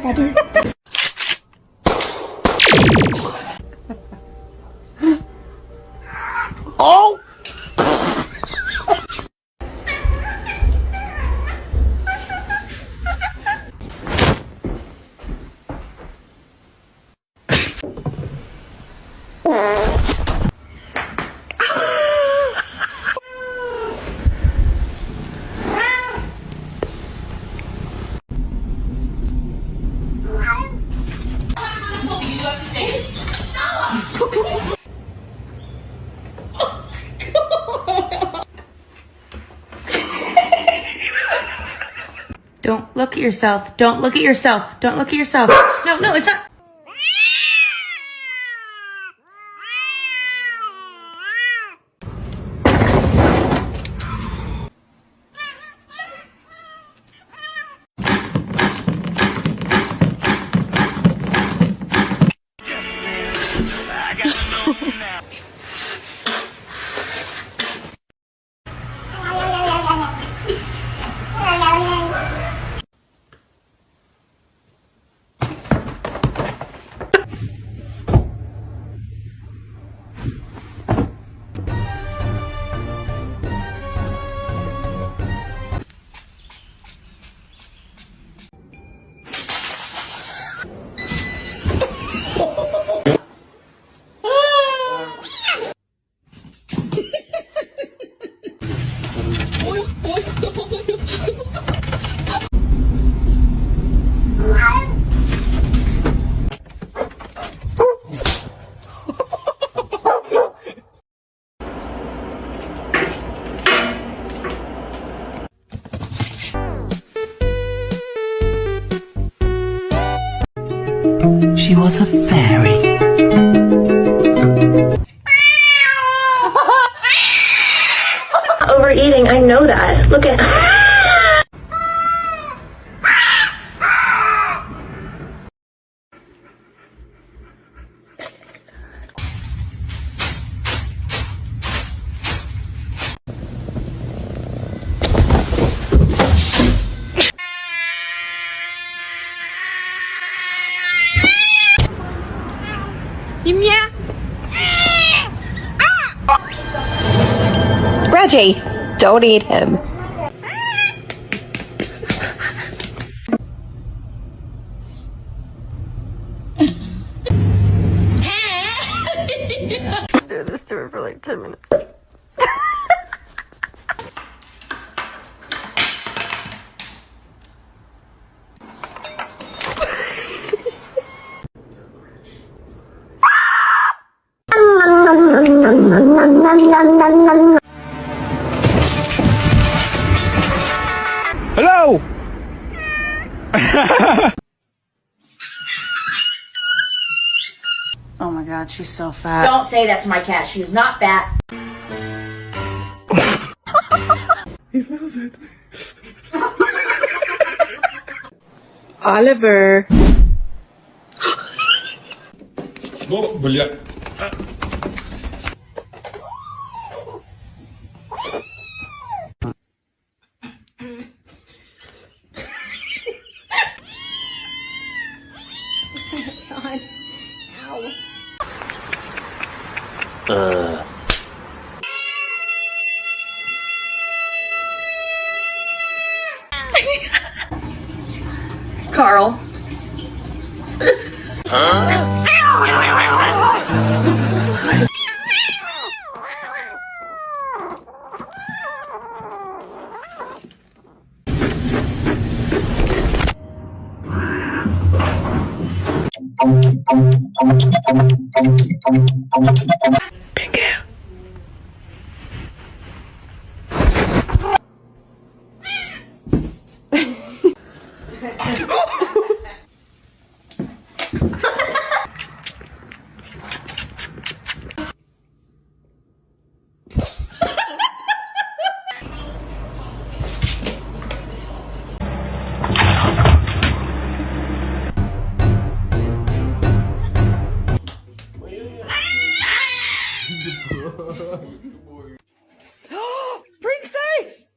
better. Oh! Don't look at yourself. Don't look at yourself. Don't look at yourself. No, no, it's not. She was a fairy. Overeating, I know that. Look at... Reggie, don't eat him. Do this to her for like 10 minutes. Hello! Oh my God, she's so fat. Don't say that to my cat. She is not fat. He smells it. Oliver. Oh, бля. Carl. Princess!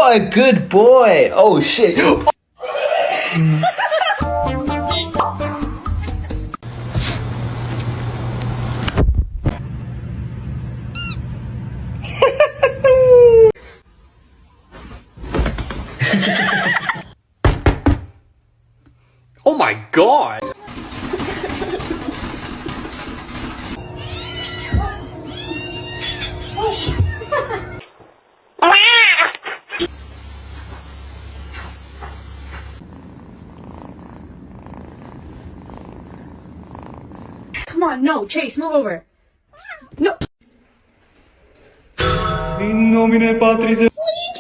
Oh, good boy. Oh, shit. Oh my god! Come on, no, Chase, move over. No. In nomine Patris et What are you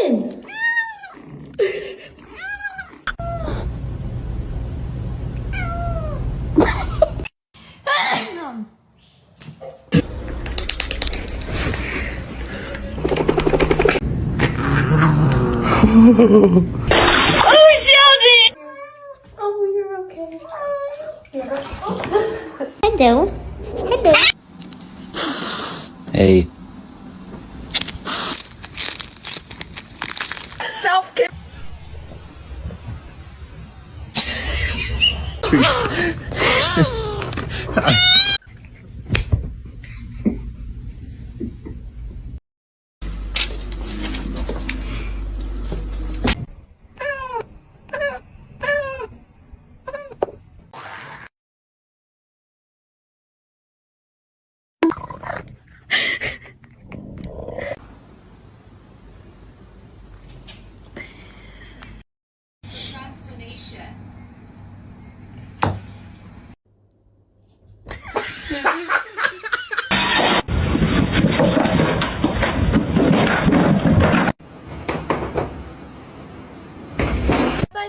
doing? Hello. Hello. Hey. Self-care.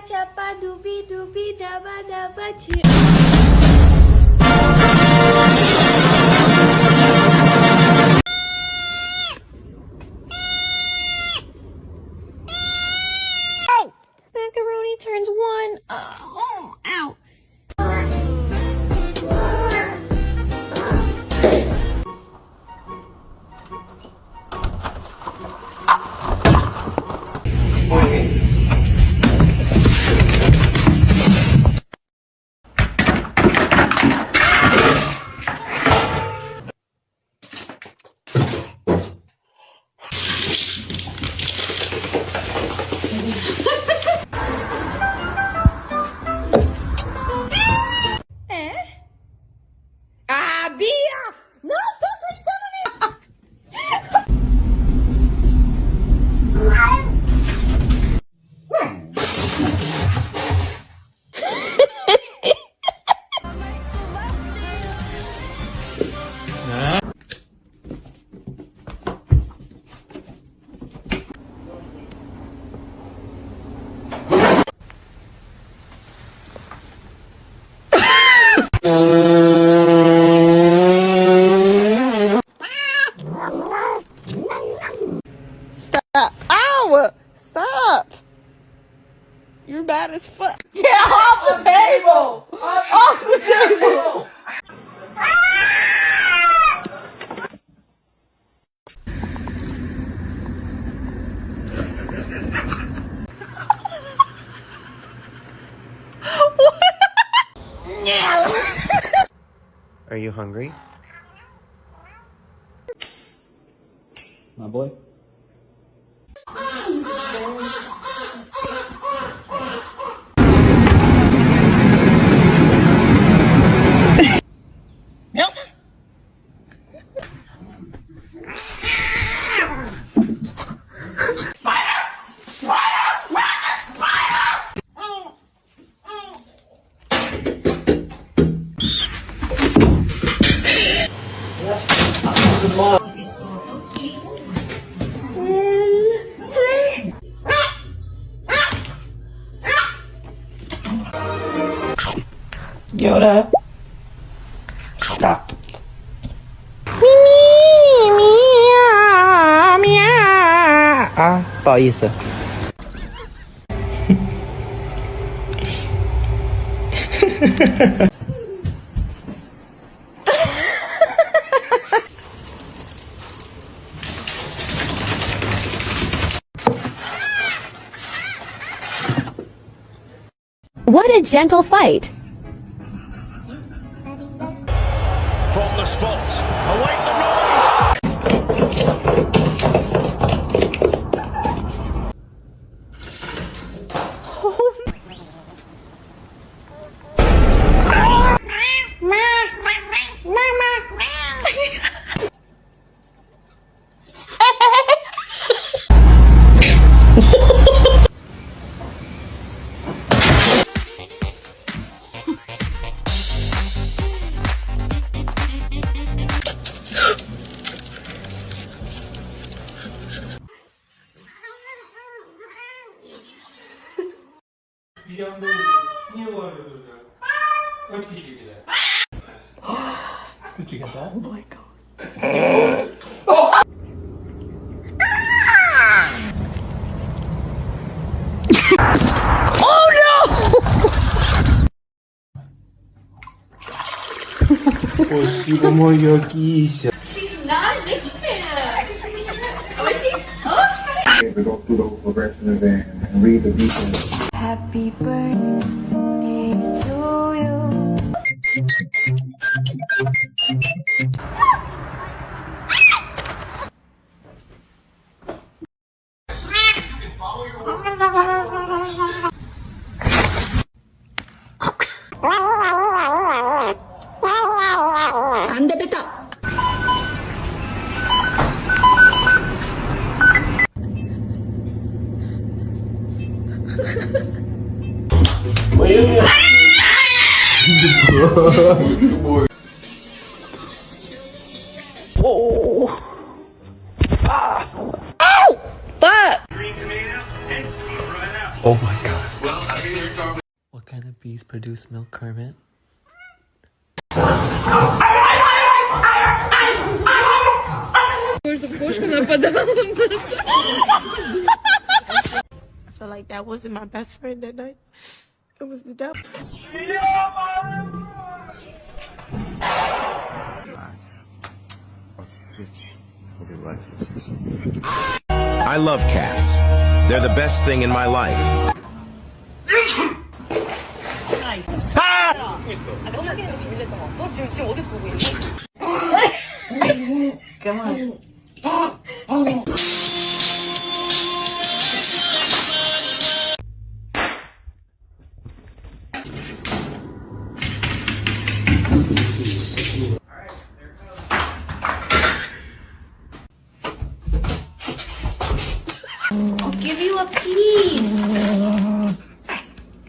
Chapa dubi dubi daba daba chi. Macaroni turns one. Oh, ow. Stop. Ow! Stop! You're bad as fuck. Get off the table! Off the table! Are you hungry? My boy. Yoda. Stop. Ah, 不好意思。What a gentle fight. From the spot, await the noise! Did you get that? Oh my god. Oh no! She's not a big fan. Oh, is she? Oh, To go through those progressions and read the details. happy birthday to you. 안 돼, 뺐다. Oh my god. What kind of bees produce milk, Kermit? I feel like that wasn't my best friend that night. It was the devil. I love cats. They're the best thing in my life. Come on. I'll give you a piece.